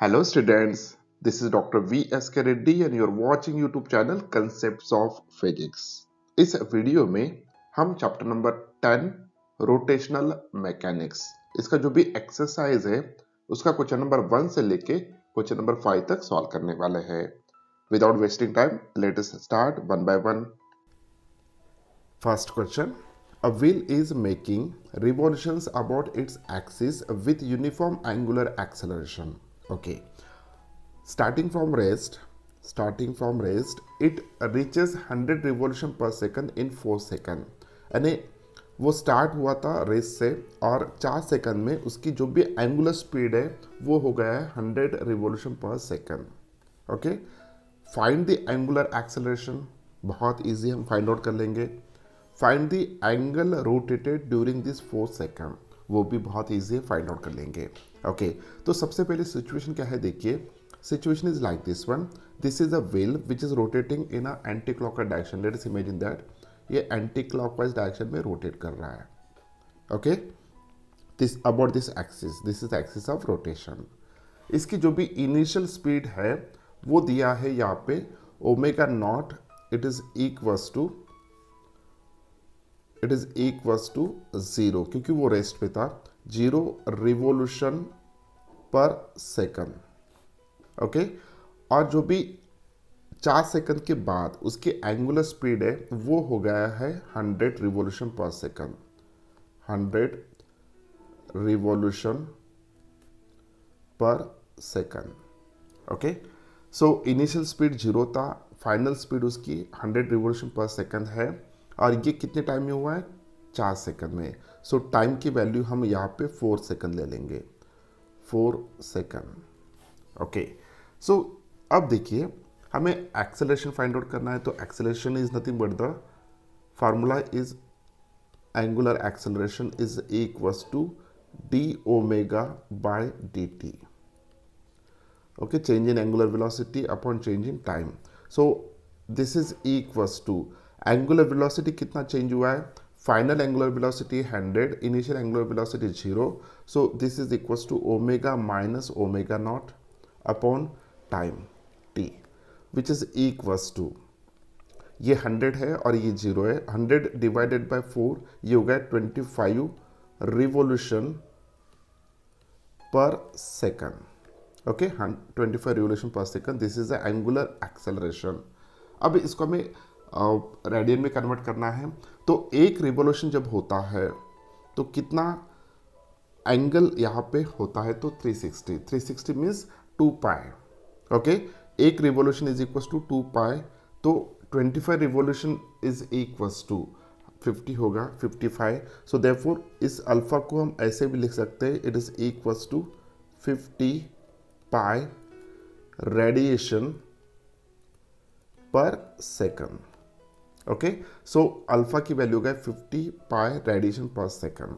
Hello students, this is Dr. V. S. K. Reddy and you're watching YouTube channel Concepts of Physics. इस video में हम chapter number 10 rotational mechanics इसका जो भी exercise है उसका क्वेश्चन नंबर 1 से लेके क्वेश्चन नंबर 5 तक सॉल्व करने वाले हैं. Without wasting time, let us start one by one. First question. A wheel is making revolutions about its axis with uniform angular acceleration. Okay. Starting from rest, it reaches 100 revolution per second in 4 second. यानी वो start हुआ था race से और 4 second में उसकी जो भी एंगुलर स्पीड है वो हो गया है 100 revolution per second. Okay, find the angular acceleration. बहुत इजी, हम फाइंड आउट कर लेंगे. Find the angle rotated during this 4 second, वो भी बहुत इजी है, फाइंड आउट कर लेंगे. ओके, तो सबसे पहले सिचुएशन क्या है देखिए. Situation is like this one. This is a wheel which is rotating in a anti-clockwise direction. Let us imagine that ये anti-clockwise direction में rotate कर रहा है. Okay? This about this axis. This is the axis of rotation. इसकी जो भी initial speed है वो दिया है यहाँ पे omega naught. It is equals to 0 क्योंकि वो रेस्ट पे था. 0 रिवोल्यूशन पर सेकंड. ओके, और जो भी 4 सेकंड के बाद उसकी एंगुलर स्पीड है वो हो गया है 100 revolution per second. 100 revolution per second. Okay, so initial speed 0 था, फाइनल स्पीड उसकी 100 रिवॉल्यूशन पर सेकंड है और ये कितने टाइम में हुआ है? 4 सेकंड में. सो टाइम की वैल्यू हम यहाँ पे 4 सेकंड ले लेंगे. 4 सेकंड. ओके, सो अब देखिए हमें एक्सेलरेशन फाइंड आउट करना है. तो acceleration is nothing but the formula is angular acceleration is equals to D omega by d T. Okay, change in angular velocity upon change in time. So this is equals to angular velocity कितना change हुआ है? Final angular velocity 100, initial angular velocity 0. So this is equals to omega minus omega naught upon time t, which is equals to, ये 100 है और ये 0 है. 100 divided by 4 ये हो गया 25 revolution per second. Okay, 25 revolution per second. This is the angular acceleration. अब इसको हमें रेडियन में कन्वर्ट करना है. तो एक रिवॉल्यूशन जब होता है तो कितना एंगल यहाँ पे होता है? तो 360 मीन्स 2 पाई. ओके, एक revolution is equals to 2 pi. तो 25 रिवॉल्यूशन इज इक्वल्स टू 50 होगा, 55. सो देयरफॉर इस अल्फा को हम ऐसे भी लिख सकते हैं, it is equals to 50 pi radiation per second. Okay, so alpha की वैल्यू हो गया 50 पाई रेडिएशन पर सेकंड.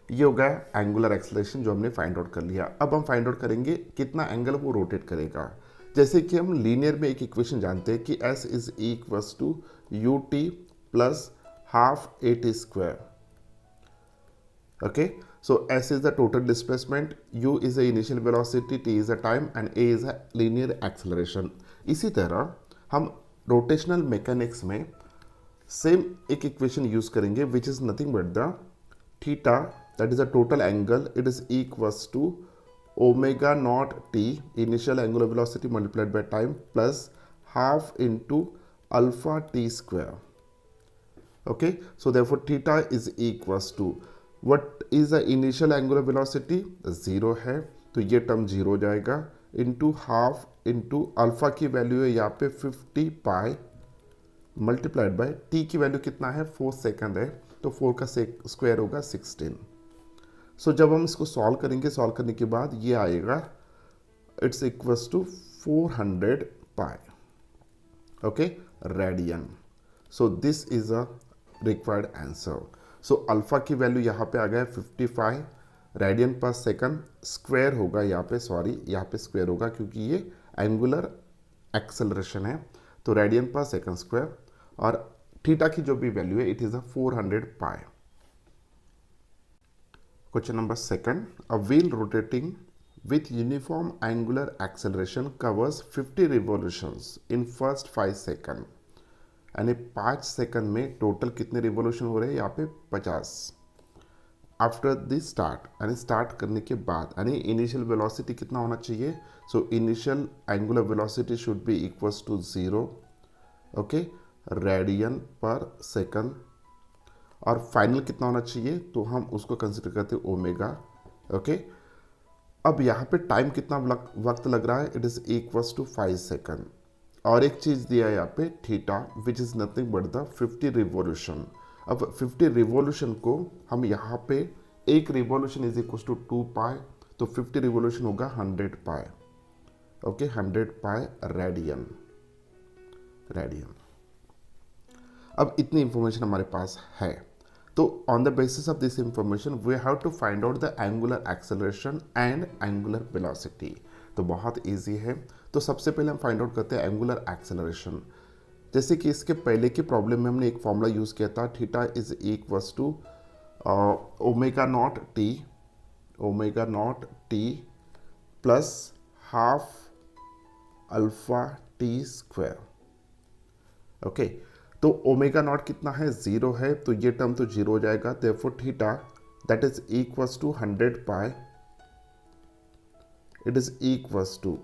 ये हो गया एंगुलर एक्सेलरेशन जो हमने फाइंड आउट कर लिया. अब हम फाइंड आउट करेंगे कितना एंगल वो रोटेट करेगा. जैसे कि हम लीनियर में एक इक्वेशन जानते हैं कि S is equals to u t plus half a t square. Okay, so S is the total displacement, U is the initial velocity, T is the time and A is the linear acceleration. इसी तरह हम rotational mechanics में same एक equation use करेंगे which is nothing but the theta, that is the total angle. It is equals to omega naught t, initial angular velocity multiplied by time, plus half into alpha t square. Okay, so therefore theta is equals to, what is the initial angular velocity? 0 है तो ये term 0 हो जाएगा, into half into alpha की value है यहाँ पे 50 pi multiplied by t की वैल्यू कितना है? 4 सेकंड है तो 4 का स्क्वायर होगा 16. सो जब हम इसको सॉल्व करेंगे, सॉल्व करने के बाद ये आएगा it's equals to 400 pi. Okay, radian. So this is a required answer. So alpha की वैल्यू यहाँ पे आ गया 55 रेडियन पर सेकंड. स्क्वायर होगा यहाँ पे, सॉरी यहाँ पे स्क्वायर होगा क्योंकि ये एंगुलर एक्सेलरेशन है. तो रेडियन पर सेकंड स्क्वायर और थीटा की जो भी वैल्यू है it is a 400 pi. Question number 2. A wheel rotating with uniform angular acceleration covers 50 revolutions in first 5 second, यानी 5 सेकंड में टोटल कितने रिवोल्यूशन हो रहे हैं यहाँ पे 50 आफ्टर द स्टार्ट, यानी स्टार्ट करने के बाद, यानी इनिशियल वेलोसिटी कितना होना चाहिए, so initial angular velocity should be equals to 0, okay, radian per second, और फाइनल कितना होना चाहिए तो हम उसको कंसिडर करते हैं ओमेगा, ओके। अब यहाँ पे टाइम कितना वक्त लग रहा है, it is equals to 5 second, और एक चीज दिया है यहाँ पे theta which is nothing but the 50 revolution. अब 50 रिवॉल्यूशन को हम यहाँ पे एक revolution is equals to 2 pi, तो 50 रिवॉल्यूशन होगा 100 पाई, ओके, 100 पाई रेडियन। अब इतनी इंफॉर्मेशन हमारे पास है, तो on the basis of this information we have to find out the angular acceleration and angular velocity. तो बहुत इजी है। तो सबसे पहले हम फाइंड आउट करते हैं एंगुलर एक्सेलरेशन। जैसे कि इसके पहले की प्रॉब्लम में हमने एक फॉर्मूला यूज़ किया था, theta is equals to omega naught t plus half alpha t square, okay. तो ओमेगा नॉट कितना है, 0 है, तो ये टर्म तो 0 हो जाएगा, therefore theta that is equals to 100 pi, it is equals to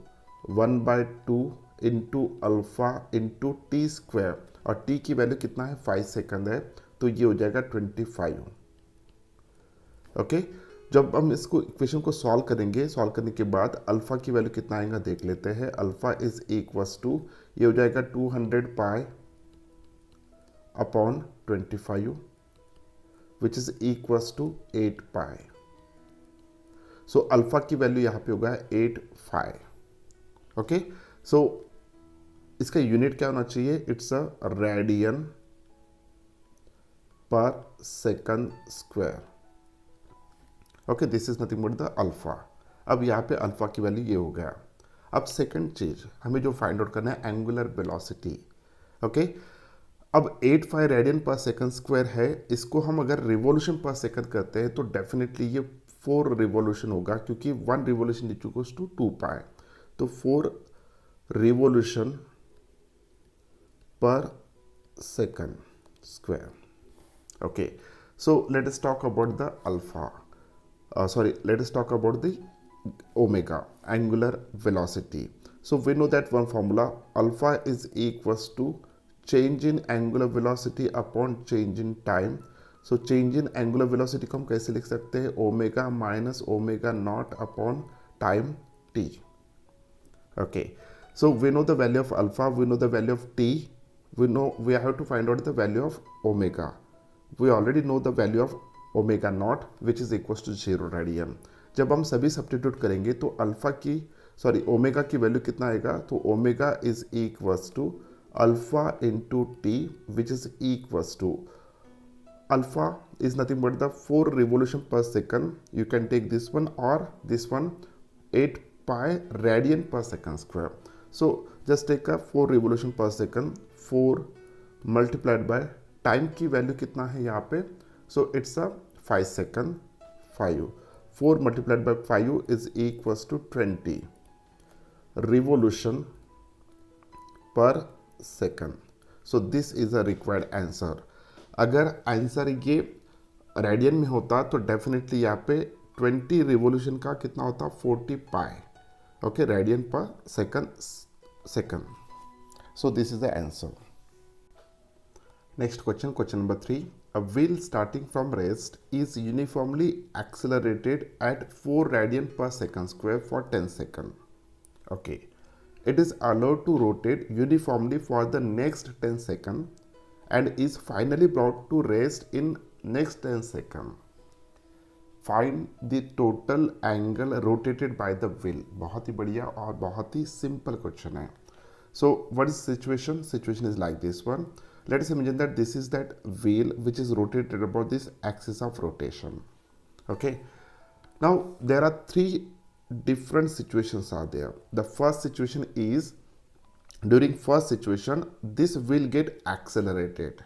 1/2 into alpha into t square, और टी की वैल्यू कितना है 5 सेकंड है, तो ये हो जाएगा 25, ओके। जब हम इसको इक्वेशन को सॉल्व करेंगे, सॉल्व करने के बाद अल्फा की वैल्यू कितना आएगा देख लेते हैं। अल्फा इज इक्वल्स टू, ये हो जाएगा 200 pi upon 25 which is equals to 8 pi. So alpha की वैल्यू यहाँ पे होगा 8 पाई, ओके। सो इसका यूनिट क्या होना चाहिए, it's a radian per second square, okay, this is nothing but the alpha. अब यहाँ पे अल्फा की वैल्यू ये हो गया। अब सेकंड चीज हमें जो फाइंड आउट करना है एंगुलर वेलोसिटी, ओके। अब 85 रेडियन पर सेकंड स्क्वायर है, इसको हम अगर रिवॉल्यूशन पर सेकंड करते हैं तो डेफिनेटली ये 4 रिवॉल्यूशन होगा, क्योंकि 1 रिवॉल्यूशन इक्वल्स टू 2 पाई, तो 4 revolution per second square, okay. So let us talk about the alpha, let us talk about the omega, angular velocity. So we know that one formula, alpha is equals to change in angular velocity upon change in time. So change in angular velocity को हम कैसे लिख सकते हैं, omega minus omega naught upon time t, okay. So we know the value of alpha, we know the value of t, we have to find out the value of omega. We already know the value of omega naught which is equals to 0 radian. जब हम सभी substitute करेंगे तो omega की value कितना आएगा, तो omega is equals to alpha into t which is equals to, alpha is nothing but the 4 revolution per second, you can take this one और this one, 8 pi radian per second square. So just take a 4 revolution per second, 4 multiplied by time की value कितना है यहाँ पे, so it's a 5 second, 4 multiplied by 5 is equals to 20 revolution per second. So this is a required answer. अगर answer ये radian में होता तो डेफिनेटली यहाँ पे 20 रिवोल्यूशन का कितना होता, 40 पाई, okay, radian per second. So this is the answer. Next question, question number 3. A wheel starting from rest is uniformly accelerated at 4 radian per second square for 10 seconds. Okay. It is allowed to rotate uniformly for the next 10 seconds and is finally brought to rest in next 10 seconds. Find the total angle rotated by the wheel. बहुत ही बढ़िया और बहुत ही simple question है. So what is situation? Situation is like this one. Let us imagine that this is that wheel which is rotated about this axis of rotation, okay. Now there are 3 different situations are there. The first situation is, during first situation this wheel get accelerated.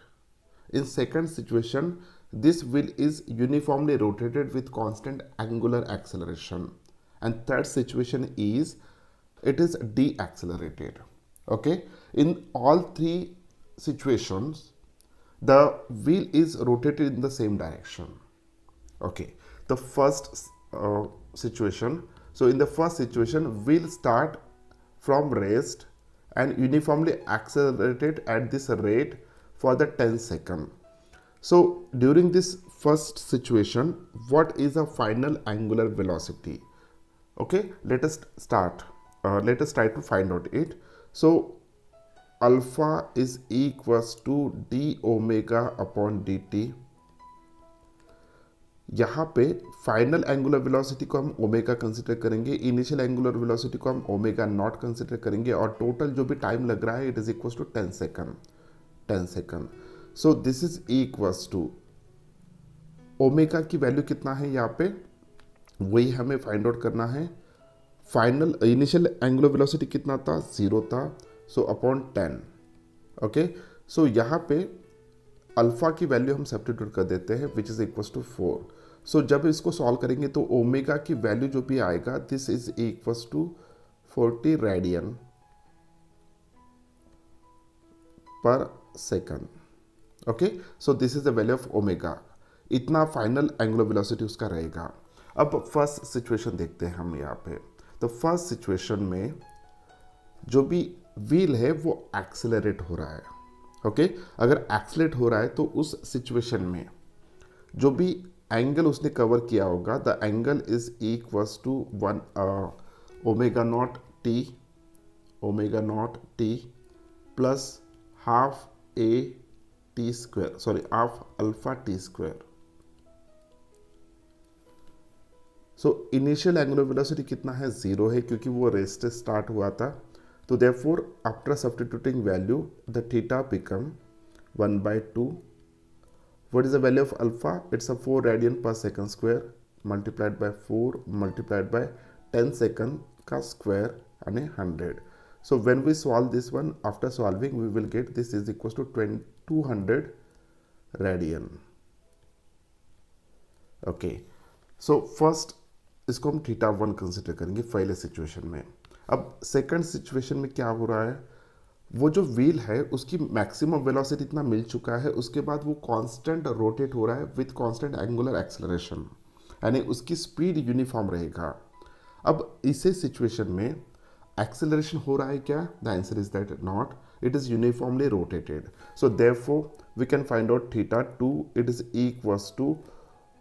In second situation this wheel is uniformly rotated with constant angular acceleration, and third situation is it is deaccelerated. Okay, in all three situations the wheel is rotated in the same direction. Okay, the first situation, so in the first situation wheel start from rest and uniformly accelerated at this rate for the 10 second. So during this first situation, what is the final angular velocity? Okay, let us start, let us try to find out it. So alpha is equals to d omega upon dt. यहाँ पे final angular velocity को हम omega consider करेंगे, initial angular velocity को हम omega naught consider करेंगे, और total जो भी टाइम लग रहा है it is equals to 10 second, 10 second. So this is equals to omega की वैल्यू कितना है यहाँ पे, वही हमें फाइंड आउट करना है. फाइनल इनिशियल एंगुलर वेलोसिटी कितना था, 0 था, सो अपॉन 10. ओके, सो यहाँ पे अल्फा की वैल्यू हम सब्स्टिट्यूट कर देते हैं विच इज इक्वल्स टू 4. सो जब इसको सॉल्व करेंगे तो ओमेगा की वैल्यू जो भी आएगा this is equals to 40 radian per second. Okay, so this is the value of omega. इतना फाइनल एंगुलर वेलोसिटी उसका रहेगा. अब फर्स्ट सिचुएशन देखते हैं हम यहाँ पे. तो फर्स्ट सिचुएशन में जो भी व्हील है वो एक्सेलरेट हो रहा है. ओके, अगर एक्सेलरेट हो रहा है तो उस सिचुएशन में जो भी एंगल उसने कवर किया होगा the angle is equals to 1 omega naught t plus half a t square, sorry half alpha t square. So initial angular velocity कितना है, 0 है क्योंकि वो रेस्ट स्टार्ट हुआ था. तो therefore after substituting value the theta become 1/2. What is the value of alpha? It's a 4 radian per second square multiplied by 4 multiplied by 10 second का square and 100. So when we solve this one, after solving we will get this is equals to 200 radian. Okay, so first इसको हम theta 1 consider करेंगे पहले situation में. अब second situation में क्या हो रहा है, वो जो व्हील है उसकी मैक्सिमम वेलोसिटी इतना मिल चुका है, उसके बाद वो कांस्टेंट रोटेट हो रहा है विथ कांस्टेंट एंगुलर एक्सेलरेशन, यानी उसकी स्पीड यूनिफॉर्म रहेगा. अब इसे सिचुएशन में एक्सेलरेशन हो रहा है क्या, the answer is that not, it is uniformly rotated. So therefore we can find out theta 2 it is equals to,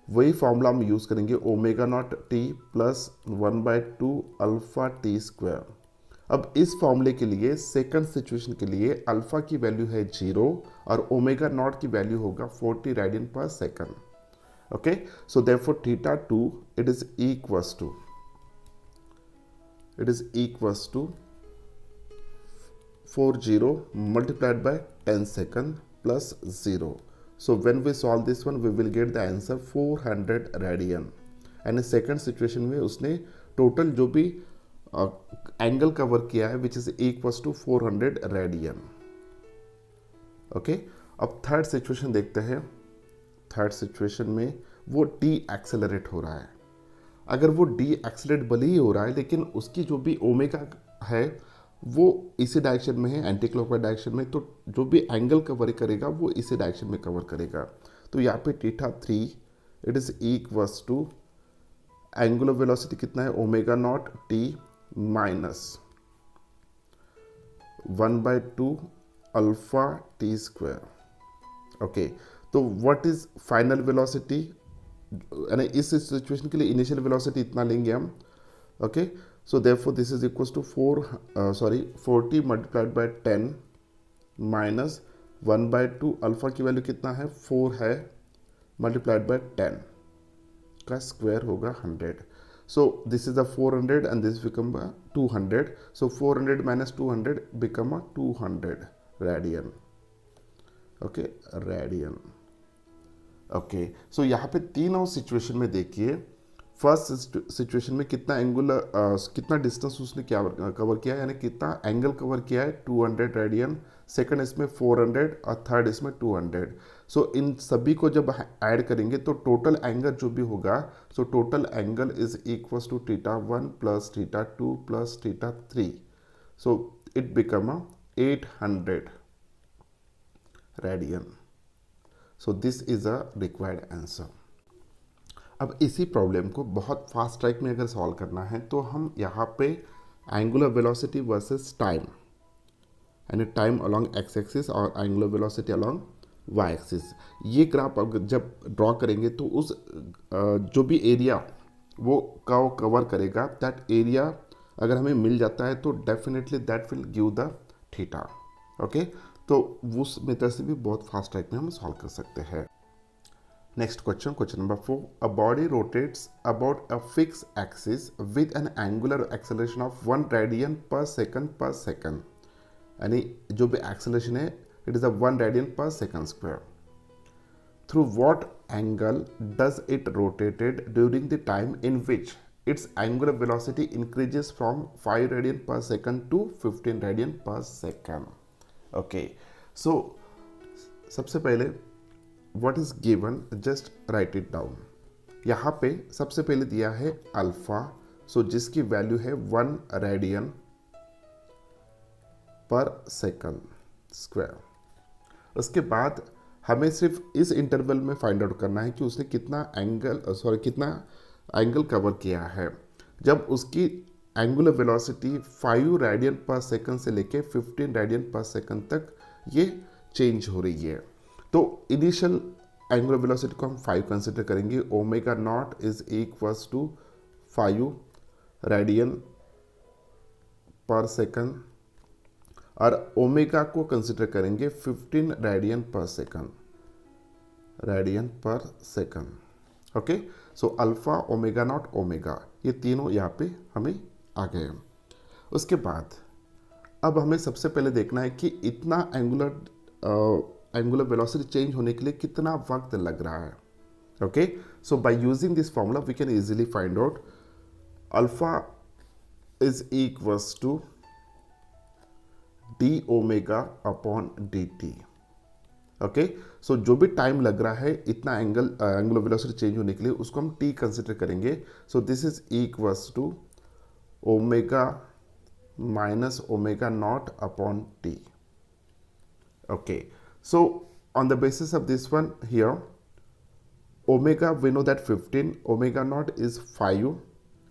वही फॉर्मूला हम यूज करेंगे omega naught t plus 1/2 alpha t square. अब इस फॉर्मूले के लिए सेकंड सिचुएशन के लिए अल्फा की वैल्यू है 0 और ओमेगा नॉट की वैल्यू होगा 40 radian per second. Okay, so therefore theta 2 it is equals to 40 multiplied by 10 second plus 0. So when we solve this one, we will get the answer 400 radian. And in second situation में उसने total जो भी angle cover किया है which is equals to 400 radian. Okay, अब third situation देखते हैं. Third situation में वो डी एक्सेलरेट हो रहा है. अगर वो डी एक्सेलरेट भले ही हो रहा है लेकिन उसकी जो भी ओमेगा है वो इसी डायरेक्शन में है, एंटी क्लॉकवाइज डायरेक्शन में, तो जो भी एंगल कवर करेगा वो इसी डायरेक्शन में कवर करेगा. तो यहाँ पे theta 3 it is equals to angular velocity कितना है, omega naught t minus 1/2 alpha t square. Okay, तो व्हाट इज फाइनल वेलोसिटी, यानी इस सिचुएशन के लिए इनिशियल वेलोसिटी इतना लेंगे हम. Okay, so therefore this is equals to 40 multiplied by 10 minus 1/2 alpha की वैल्यू कितना है, 4 है, multiplied by 10 का स्क्वायर होगा 100. so this is a 400 and this become a 200. so 400 minus 200 become a 200 radian. okay, radian. okay, so यहाँ पे तीनों situation में देखिए फर्स्ट सिचुएशन में कितना कितना डिस्टेंस उसने क्या कवर किया है, यानी कितना एंगल कवर किया है 200 रेडियन, सेकंड इसमें 400 और थर्ड इसमें 200। सो इन सभी को जब ऐड करेंगे तो टोटल एंगल जो भी होगा, so total angle is equals to θ1 plus θ2 plus θ3, so it become 800 radian. So this is a required answer. अब इसी प्रॉब्लम को बहुत फास्ट ट्रैक में अगर सॉल्व करना है तो हम यहाँ पे एंगुलर वेलोसिटी वर्सेस टाइम, यानी टाइम अलोंग एक्स एक्सिस और angular velocity along y axis, ये ग्राफ अगर जब ड्रॉ करेंगे तो उस जो भी एरिया वो कवर करेगा, दैट एरिया अगर हमें मिल जाता है तो definitely that will give the theta. Okay, तो उस मेथड से भी बहुत फास्ट ट्रैक में हम सॉल्व कर सकते हैं। Next question, question number 4. A body rotates about a fixed axis with an angular acceleration of 1 radian per second. यानी जो भी acceleration है, it is a 1 radian per second square. Through what angle does it rotated during the time in which its angular velocity increases from 5 radian per second to 15 radian per second? Okay, so सबसे पहले what is given, just write it down। यहाँ पे सबसे पहले दिया है alpha, सो जिसकी value है 1 रेडियन पर सेकंड स्क्वायर। उसके बाद हमें सिर्फ इस इंटरवल में फाइंड आउट करना है कि उसने कितना एंगल कवर किया है। जब उसकी angular velocity 5 radian per second से लेके 15 रेडियन पर सेकंड तक ये चेंज हो रही है, तो इनिशियल एंगुलर वेलोसिटी को हम 5 कंसिडर करेंगे। Omega naught is equals to 5 radian per second, और ओमेगा को कंसिडर करेंगे 15 radian per second. Okay, so alpha, omega naught, omega, ये तीनों यहाँ पे हमें आ गए। उसके बाद अब हमें सबसे पहले देखना है कि इतना एंगुलर वेलोसिटी चेंज होने के लिए कितना वक्त लग रहा है। Okay, so by using this formula we can easily find out alpha is equals to D omega upon D T. Okay, so जो भी टाइम लग रहा है इतना एंगुलर वेलोसिटी चेंज होने के लिए, उसको हम टी कंसिडर करेंगे। So this is equals to omega minus omega naught upon t. Okay, so on the basis of this one here, omega we know that 15, omega naught is 5,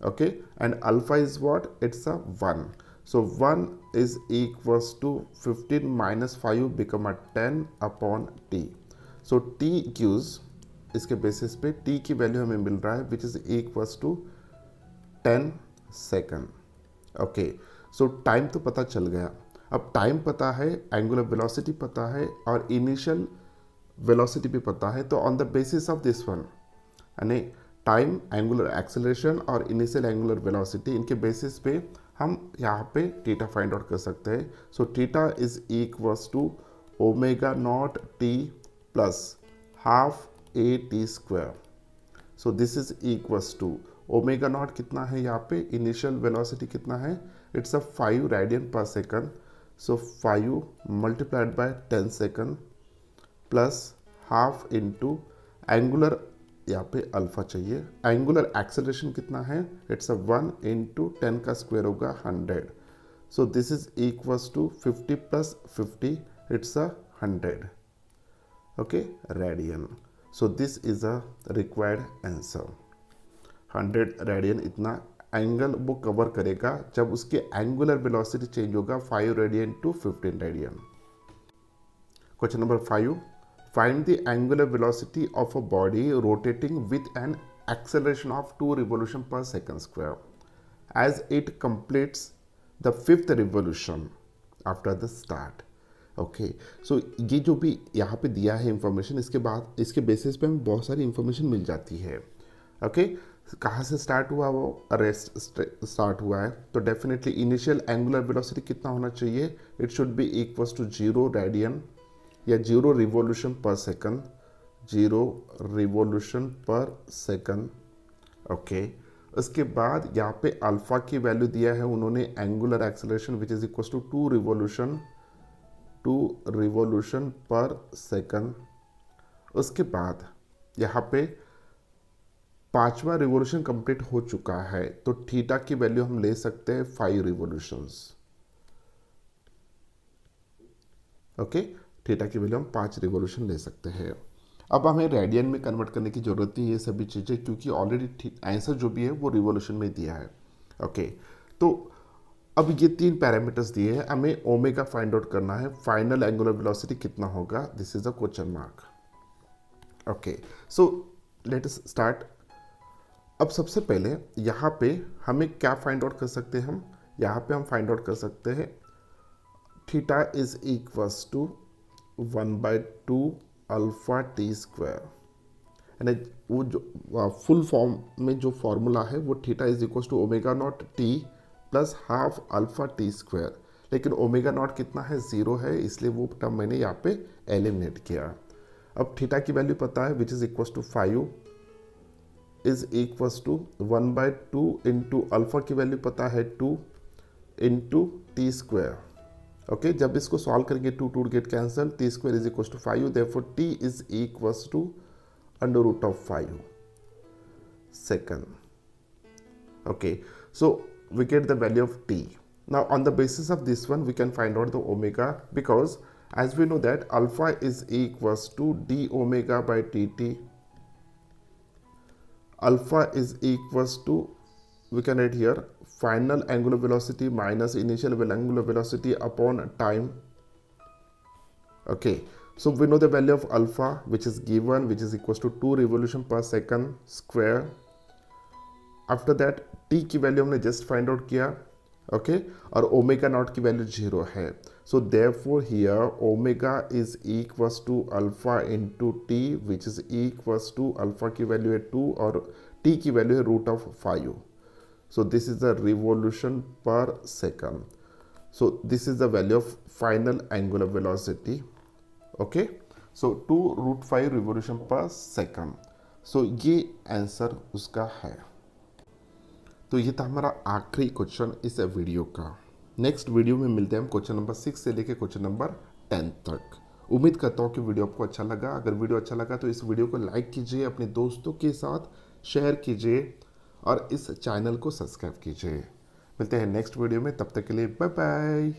okay, and alpha is what, it's a 1, so 1 is equals to 15 minus 5 become a 10 upon t, so t gives, इसके basis पे t की value हमें मिल रहा है which is equals to 10 second. Okay, so time तो पता चल गया। अब टाइम पता है, एंगुलर वेलोसिटी पता है और इनिशियल वेलोसिटी भी पता है, तो on the basis of this one, यानी टाइम, एंगुलर एक्सेलरेशन और इनिशियल एंगुलर वेलोसिटी, इनके बेसिस पे हम यहाँ पे थीटा फाइंड आउट कर सकते हैं। So theta is equals to omega naught t plus half a t square. So this is equals to omega naught कितना है यहाँ पे, इनिशियल वेलोसिटी कितना है, it's a 5 radian per second, so 5 multiplied by 10 second plus half into angular, यहाँ पे alpha चाहिए, angular acceleration कितना है, इट्स अ 1 इंटू 10 का स्क्वायर होगा 100, so this is equals to 50 plus 50, it's a 100, okay, radian. So this is a required answer. 100 radian इतना angle वो cover करेगा जब उसके एंगुलर वेलोसिटी चेंज होगा 5 radian to 15 radian. Question number 5, find the angular velocity of a body rotating with an acceleration of 2 revolution per second square as it completes the 5th revolution after the start. Okay, सो ये जो भी यहाँ पे दिया है information, इसके बाद इसके बेसिस पे हमें बहुत सारी इंफॉर्मेशन मिल जाती है। ओके, कहाँ से स्टार्ट हुआ, वो रेस्ट स्टार्ट हुआ है, तो डेफिनेटली इनिशियल एंगुलर वेलोसिटी कितना होना चाहिए, it should be equals to 0 radian या 0 revolution per second, 0 revolution per second. Okay उसके बाद यहाँ पे अल्फा की वैल्यू दिया है उन्होंने angular acceleration which is equal to 2 revolution per second. उसके बाद यहाँ पे 5वां रिवॉल्यूशन कंप्लीट हो चुका है तो थीटा की वैल्यू हम ले सकते हैं 5 रिवॉल्यूशंस। ओके थीटा की वैल्यू हम 5 रिवॉल्यूशन ले सकते हैं। अब हमें रेडियन में कन्वर्ट करने की जरूरत नहीं है ये सभी चीज़ें क्योंकि ऑलरेडी आंसर जो भी है वो रिवॉल्यूशन में दिया है। ओके तो अब ये 3 पैरामीटर्स दिए हैं हमें ओमेगा फाइंड आउट करना है। फाइनल एंगुलर वेलोसिटी कितना होगा this is a question mark. Okay so let us start. अब सबसे पहले यहाँ पे हमें क्या फाइंड आउट कर सकते हैं हम यहाँ पे हम फाइंड आउट कर सकते हैं theta is equals to 1/2 alpha t square यानी वो जो फुल फॉर्म में जो फॉर्मूला है वो theta is equal to omega naught t plus half alpha t square. लेकिन ओमेगा नॉट कितना है 0 है इसलिए वो टर्म मैंने यहाँ पे एलिमिनेट किया। अब थीटा की वैल्यू पता है which is equal to 5 is equal to 1/2 into alpha की वैल्यू पता है 2 इंटू टी स्क्वायर। ओके जब इसको सॉल्व करेंगे 2 get cancel t square is equal to 5 therefore t is equal to √5 second. Okay so we get the value of t. Now on the basis of this one we can find out the omega because as we know that alpha is equals to d omega by dt. Alpha is equals to we can write here final angular velocity minus initial angular velocity upon time. Okay so we know the value of alpha which is given which is equals to 2 revolution per second square. After that t की value हमने just find out किया okay और omega naught की value 0 है so therefore here omega is equals to alpha into T which is equals to alpha की value है 2 और t की वैल्यू है √5 so this is the revolution per second so this is the value of final angular velocity okay so 2√5 revolution per second सो ये answer उसका है। तो ये था हमारा आखिरी क्वेश्चन इस वीडियो का। नेक्स्ट वीडियो में मिलते हैं हम क्वेश्चन नंबर 6 से लेकर क्वेश्चन नंबर 10 तक। उम्मीद करता हूँ कि वीडियो आपको अच्छा लगा। अगर वीडियो अच्छा लगा तो इस वीडियो को लाइक कीजिए अपने दोस्तों के साथ शेयर कीजिए और इस चैनल को सब्सक्राइब कीजिए। मिलते हैं नेक्स्ट वीडियो में तब तक के लिए बाय बाय।